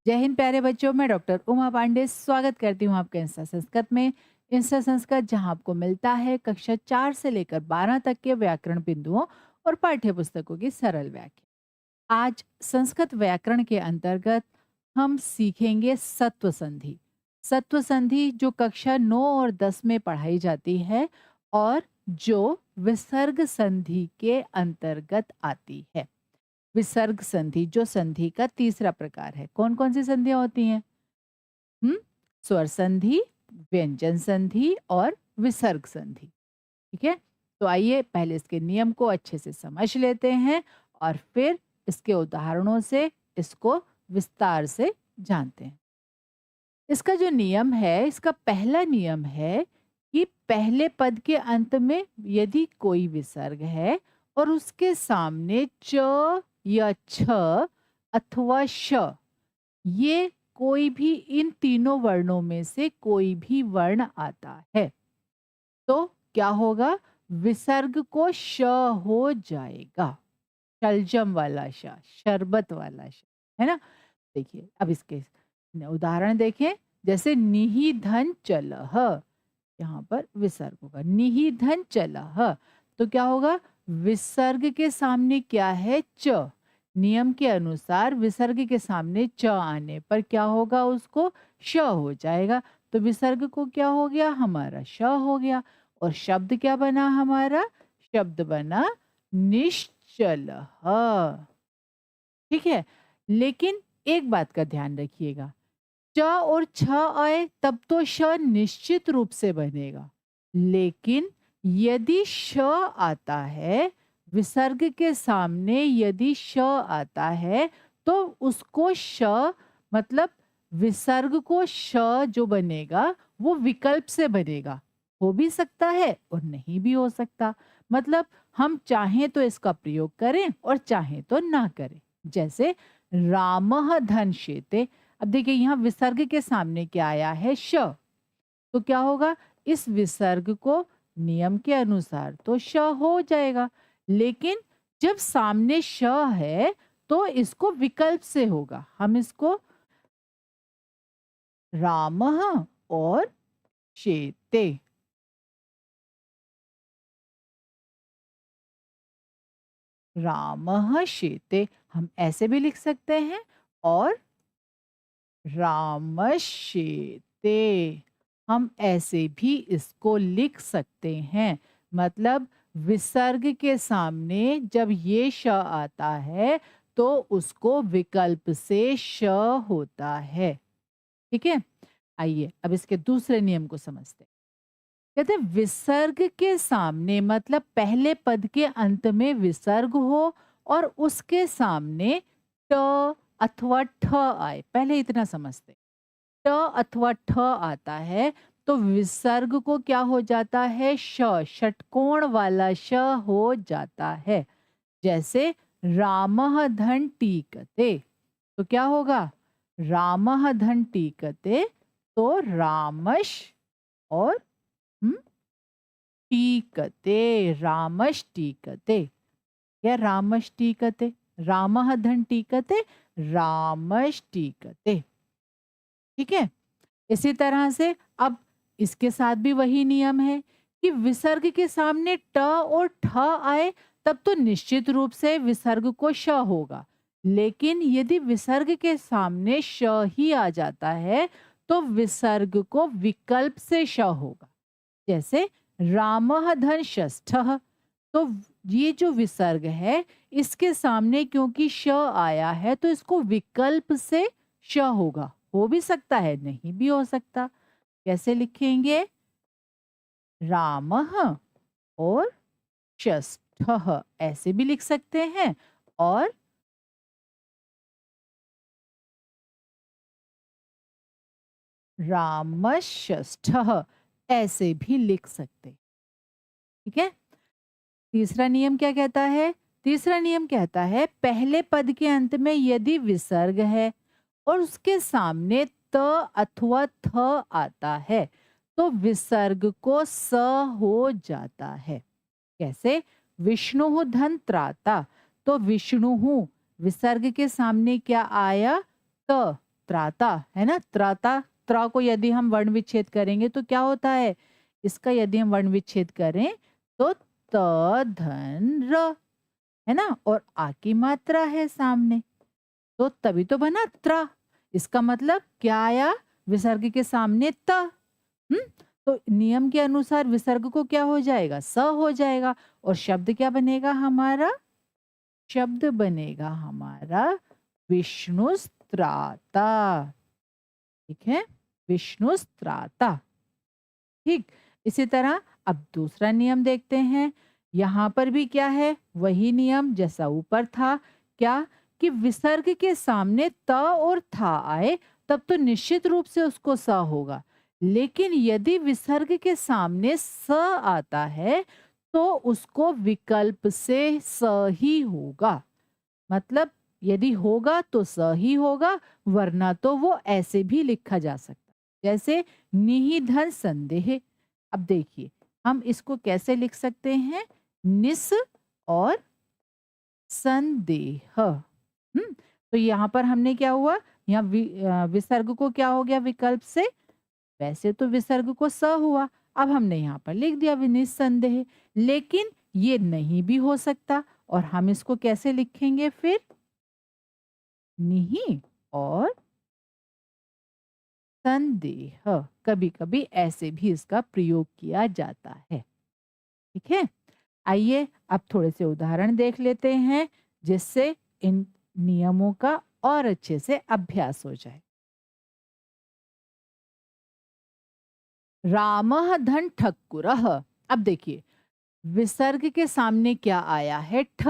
जय हिंद प्यारे बच्चों, मैं डॉक्टर उमा पांडे स्वागत करती हूँ आपके इंस्टा संस्कृत में। इंस्टा संस्कृत जहाँ आपको मिलता है कक्षा 4 से लेकर 12 तक के व्याकरण बिंदुओं और पाठ्य पुस्तकों की सरल व्याख्या। आज संस्कृत व्याकरण के अंतर्गत हम सीखेंगे सत्व संधि। सत्व संधि जो कक्षा 9 और 10 में पढ़ाई जाती है और जो विसर्ग संधि के अंतर्गत आती है। विसर्ग संधि जो संधि का तीसरा प्रकार है। कौन कौन सी संधियां होती हैं? हम्म स्वर संधि, व्यंजन संधि और विसर्ग संधि। ठीक है, तो आइए पहले इसके नियम को अच्छे से समझ लेते हैं और फिर इसके उदाहरणों से इसको विस्तार से जानते हैं। इसका जो नियम है, इसका पहला नियम है कि पहले पद के अंत में यदि कोई विसर्ग है और उसके सामने च या छ अथवा श, ये कोई भी इन तीनों वर्णों में से कोई भी वर्ण आता है तो क्या होगा? विसर्ग को श हो जाएगा। शलजम वाला श, शरबत वाला श, है ना? देखिए अब इसके उदाहरण देखें। जैसे निहिधन चलह, यहाँ पर विसर्ग होगा। निहिधन चलह, तो क्या होगा? विसर्ग के सामने क्या है? च। नियम के अनुसार विसर्ग के सामने च आने पर क्या होगा? उसको श हो जाएगा। तो विसर्ग को क्या हो गया? हमारा श हो गया। और शब्द क्या बना हमारा? शब्द बना निश्चल। ठीक है, लेकिन एक बात का ध्यान रखिएगा, च और छ आए तब तो श निश्चित रूप से बनेगा, लेकिन यदि श आता है विसर्ग के सामने, यदि श आता है तो उसको श मतलब विसर्ग को श जो बनेगा वो विकल्प से बनेगा। हो भी सकता है और नहीं भी हो सकता। मतलब हम चाहें तो इसका प्रयोग करें और चाहें तो ना करें। जैसे रामः धनश्येते, अब देखिए यहाँ विसर्ग के सामने क्या आया है? श। तो क्या होगा? इस विसर्ग को नियम के अनुसार तो श हो जाएगा, लेकिन जब सामने श है तो इसको विकल्प से होगा। हम इसको रामः और शेते, रामः शेते हम ऐसे भी लिख सकते हैं और रामश्येते हम ऐसे भी इसको लिख सकते हैं। मतलब विसर्ग के सामने जब ये श आता है तो उसको विकल्प से श होता है। ठीक है, आइए अब इसके दूसरे नियम को समझते हैं। कहते हैं विसर्ग के सामने मतलब पहले पद के अंत में विसर्ग हो और उसके सामने ट अथवा ठ आए। पहले इतना समझते हैं। ट अथवा ठ आता है तो विसर्ग को क्या हो जाता है? श, षटकोण वाला श हो जाता है। जैसे रामः धन टीकते, तो क्या होगा? रामः धन टीकते, तो रामश और हम्म, टीकते, रामश टीकते या रामश टीकते, रामः धन टीकते, रामश टीकते। ठीक है, इसी तरह से अब इसके साथ भी वही नियम है कि विसर्ग के सामने ट और ठ आए तब तो निश्चित रूप से विसर्ग को श होगा, लेकिन यदि विसर्ग के सामने श ही आ जाता है तो विसर्ग को विकल्प से श होगा। जैसे रामः धन षष्ठः, तो ये जो विसर्ग है इसके सामने क्योंकि श आया है तो इसको विकल्प से श होगा। हो भी सकता है, नहीं भी हो सकता। कैसे लिखेंगे? रामः और षष्ठः ऐसे भी लिख सकते हैं और रामषष्ठः ऐसे भी लिख सकते हैं। ठीक है, तीसरा नियम क्या कहता है? तीसरा नियम कहता है पहले पद के अंत में यदि विसर्ग है और उसके सामने त अथवा थ आता है तो विसर्ग को स हो जाता है। कैसे? विष्णु धन त्राता, तो विष्णु विसर्ग के सामने क्या आया? त, त्राता है ना, त्राता, त्रा को यदि हम वर्ण विच्छेद करेंगे तो क्या होता है, इसका यदि हम वर्ण विच्छेद करें तो त धन र, है ना, और आ की मात्रा है सामने, तो तभी तो बना त्रा। इसका मतलब क्या आया, विसर्ग के सामने त। हम्म, तो नियम के अनुसार विसर्ग को क्या हो जाएगा, स हो जाएगा, और शब्द क्या बनेगा हमारा, शब्द बनेगा हमारा विष्णुस्त्राता। ठीक है, विष्णुस्त्राता। ठीक, इसी तरह अब दूसरा नियम देखते हैं। यहाँ पर भी क्या है, वही नियम जैसा ऊपर था, क्या, कि विसर्ग के सामने त और था आए तब तो निश्चित रूप से उसको स होगा, लेकिन यदि विसर्ग के सामने स आता है तो उसको विकल्प से स ही होगा। मतलब यदि होगा तो स ही होगा, वरना तो वो ऐसे भी लिखा जा सकता, जैसे निहिधन संदेह। अब देखिए हम इसको कैसे लिख सकते हैं, निस और संदेह। तो यहाँ पर हमने क्या हुआ, यहाँ विसर्ग को क्या हो गया विकल्प से, वैसे तो विसर्ग को स हुआ, अब हमने यहाँ पर लिख दिया निस्संदेह, लेकिन ये नहीं भी हो सकता, और हम इसको कैसे लिखेंगे फिर, निहि और संदेह, कभी कभी ऐसे भी इसका प्रयोग किया जाता है। ठीक है, आइए अब थोड़े से उदाहरण देख लेते हैं, जिससे इन नियमों का और अच्छे से अभ्यास हो जाए। रामः धन ठक्कुरः। अब देखिए विसर्ग के सामने क्या आया है, ठ,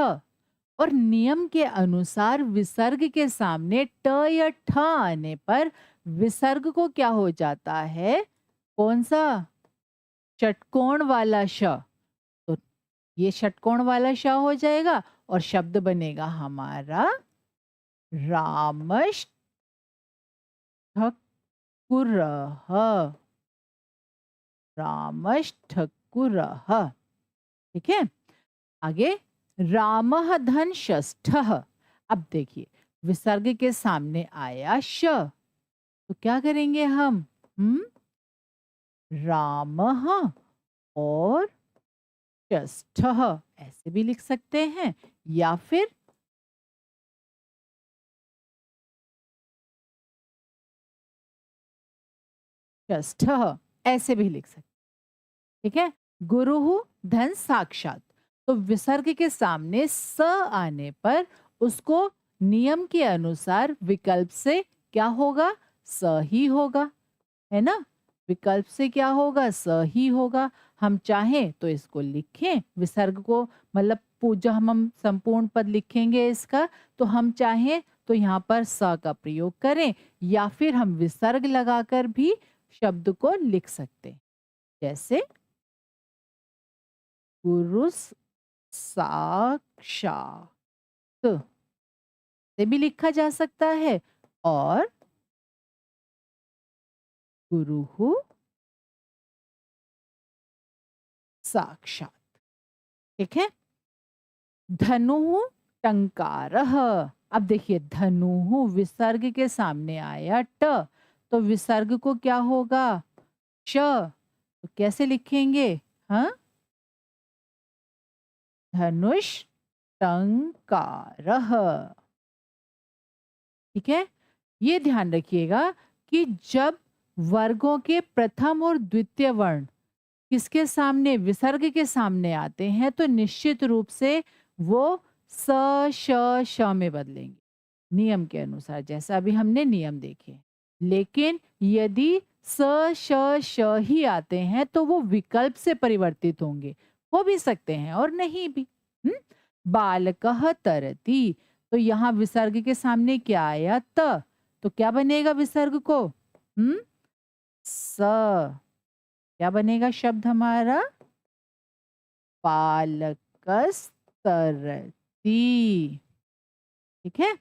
और नियम के अनुसार विसर्ग के सामने ट या ठ आने पर विसर्ग को क्या हो जाता है, कौन सा, षटकोण वाला श। तो ये षटकोण वाला श हो जाएगा और शब्द बनेगा हमारा रामष्ठकुरः, रामष्ठकुरः। ठीक है, आगे रामः धन षष्ठः। अब देखिए विसर्ग के सामने आया श, तो क्या करेंगे हम, रामः और षष्ठः ऐसे भी लिख सकते हैं, या फिर षष्ठः ऐसे भी लिख सकते हैं। ठीक है, गुरुः धन साक्षात। तो विसर्ग के सामने स आने पर उसको नियम के अनुसार विकल्प से क्या होगा, स ही होगा, है ना, विकल्प से क्या होगा, स ही होगा। हम चाहें तो इसको लिखें विसर्ग को, मतलब पूजा हम संपूर्ण पद लिखेंगे इसका, तो हम चाहें तो यहाँ पर स का प्रयोग करें, या फिर हम विसर्ग लगाकर भी शब्द को लिख सकते हैं, जैसे गुरु साक्षात से भी लिखा जा सकता है, और गुरु साक्षात। ठीक है, धनु टंकारः। अब देखिए धनु विसर्ग के सामने आया ट, तो विसर्ग को क्या होगा, श, तो कैसे लिखेंगे, हाँ, धनुष टंकारः। ठीक है, ये ध्यान रखिएगा कि जब वर्गों के प्रथम और द्वितीय वर्ण किसके सामने, विसर्ग के सामने आते हैं, तो निश्चित रूप से वो स श श में बदलेंगे नियम के अनुसार, जैसा अभी हमने नियम देखे। लेकिन यदि स श श ही आते हैं तो वो विकल्प से परिवर्तित होंगे, हो भी सकते हैं और नहीं भी। बालकः तरति, तो यहाँ विसर्ग के सामने क्या आया, त, तो क्या बनेगा विसर्ग को, स, क्या बनेगा शब्द हमारा, बालकस्तरति। ठीक है,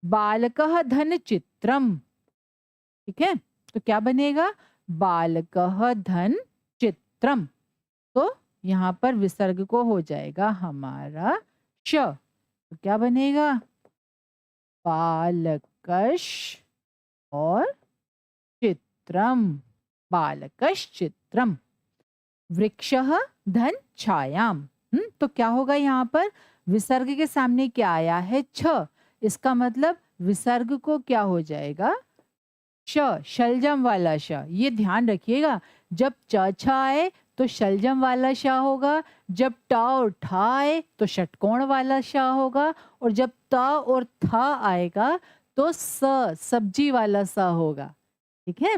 बालकः धन चित्रम। ठीक है, तो क्या बनेगा, बालकः धन चित्रम, तो यहाँ पर विसर्ग को हो जाएगा हमारा श, तो क्या बनेगा, बालकश और चित्रम, बालकश्चित्रम। वृक्षः धन छायाम। तो क्या होगा यहाँ पर? विसर्ग के सामने क्या आया है? छ। इसका मतलब विसर्ग को क्या हो जाएगा? श, शलजम वाला श। ये ध्यान रखिएगा, जब च छ आए तो शलजम वाला श होगा, जब ट और ठ आए तो षटकोण वाला श होगा, और जब त और थ आएगा तो सब्जी वाला स होगा। ठीक है,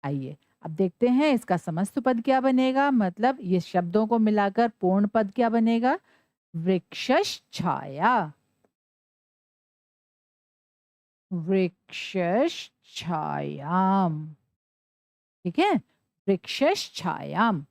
आइए अब देखते हैं इसका समस्त पद क्या बनेगा। मतलब ये शब्दों को मिलाकर पूर्ण पद क्या बनेगा? वृक्षश्छाया, वृक्षश्छायाम। ठीक है, वृक्षश्छायाम।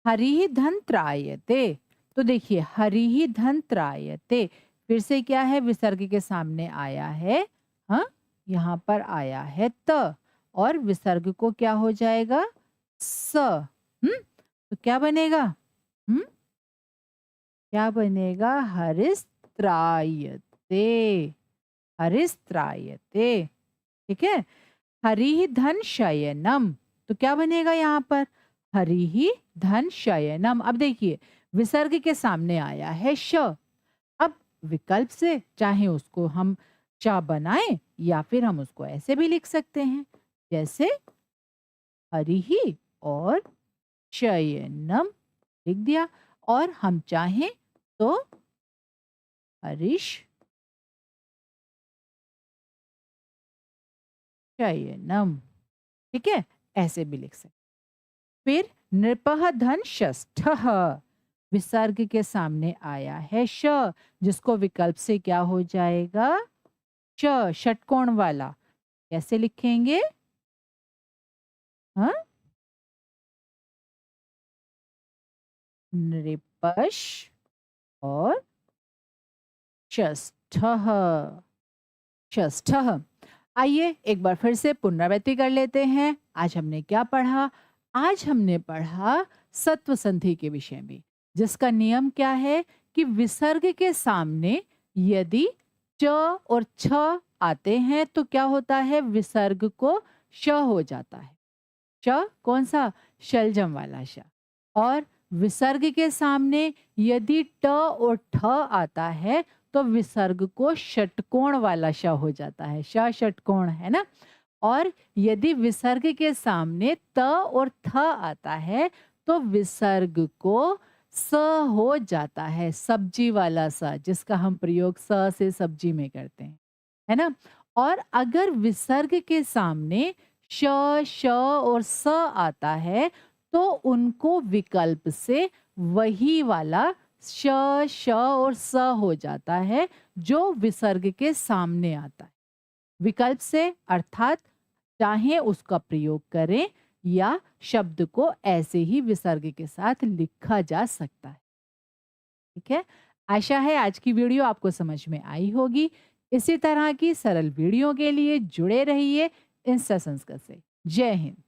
हरिः धन त्रायते। तो देखिए, हरिः धन त्रायते फिर से क्या है? विसर्ग के सामने आया है, हाँ, यहाँ पर आया है त, और विसर्ग को क्या हो जाएगा? स। तो क्या बनेगा? हम्म क्या बनेगा? हरिस्त्रायते, हरिस्त्रायते। ठीक है, हरिः धन शयनम। तो क्या बनेगा यहाँ पर? हरिः धन शयनम। अब देखिए, विसर्ग के सामने आया है श। अब विकल्प से चाहे उसको हम च बनाएं या फिर हम उसको ऐसे भी लिख सकते हैं, जैसे हरिः और शयनम लिख दिया, और हम चाहें तो हरीश शयनम। ठीक है, ऐसे भी लिख सकते। फिर नृपः धन षष्ठः। विसर्ग के सामने आया है श, जिसको विकल्प से क्या हो जाएगा? श, षटकोण वाला। कैसे लिखेंगे? हाँ, नृपश और षष्ठः, षष्ठः। आइए एक बार फिर से पुनरावृत्ति कर लेते हैं। आज हमने क्या पढ़ा? आज हमने पढ़ा सत्व संधि के विषय में, जिसका नियम क्या है कि विसर्ग के सामने यदि च और छ आते हैं तो क्या होता है? विसर्ग को श हो जाता है। श कौन सा? शलजम वाला श। और विसर्ग के सामने यदि ट और ठ आता है तो विसर्ग को षटकोण वाला श हो जाता है। श षटकोण है ना। और यदि विसर्ग के सामने त और थ आता है तो विसर्ग को स हो जाता है, सब्जी वाला स, जिसका हम प्रयोग स से सब्जी में करते हैं, है ना। और अगर विसर्ग के सामने श, श और स आता है तो उनको विकल्प से वही वाला श, श और स हो जाता है जो विसर्ग के सामने आता है। विकल्प से अर्थात चाहे उसका प्रयोग करें या शब्द को ऐसे ही विसर्ग के साथ लिखा जा सकता है। ठीक है, आशा है आज की वीडियो आपको समझ में आई होगी। इसी तरह की सरल वीडियो के लिए जुड़े रहिए इंस्टा संस्कृत से। जय हिंद।